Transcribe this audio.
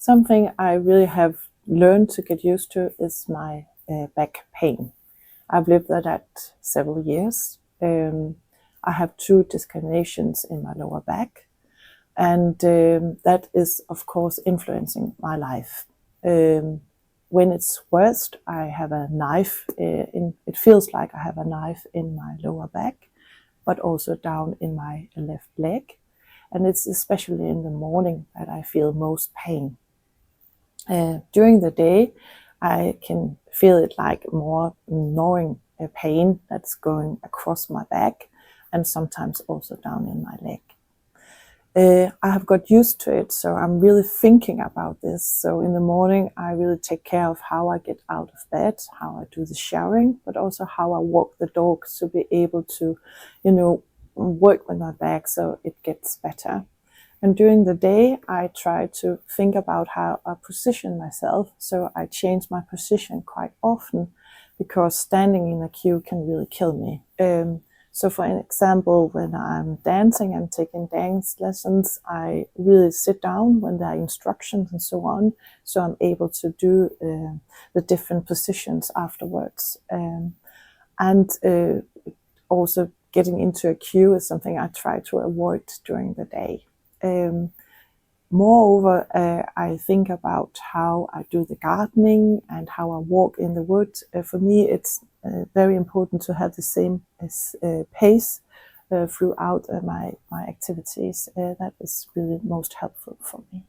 Something I really have learned to get used to is my back pain. I've lived with that several years. I have 2 discolorations in my lower back, and that is, of course, influencing my life. When it's worst, I have a knife it feels like I have a knife in my lower back, but also down in my left leg. And it's especially in the morning that I feel most pain. During the day, I can feel it like more gnawing pain that's going across my back and sometimes also down in my leg. I have got used to it, so I'm really thinking about this. So in the morning, I really take care of how I get out of bed, how I do the showering, but also how I walk the dog to be able to, work with my back so it gets better. And during the day, I try to think about how I position myself. So I change my position quite often because standing in a queue can really kill me. So for an example, when I'm dancing and taking dance lessons, I really sit down when there are instructions and so on. So I'm able to do the different positions afterwards. Also getting into a queue is something I try to avoid during the day. Moreover, I think about how I do the gardening and how I walk in the woods. For me, it's very important to have the same pace throughout my activities. That is really most helpful for me.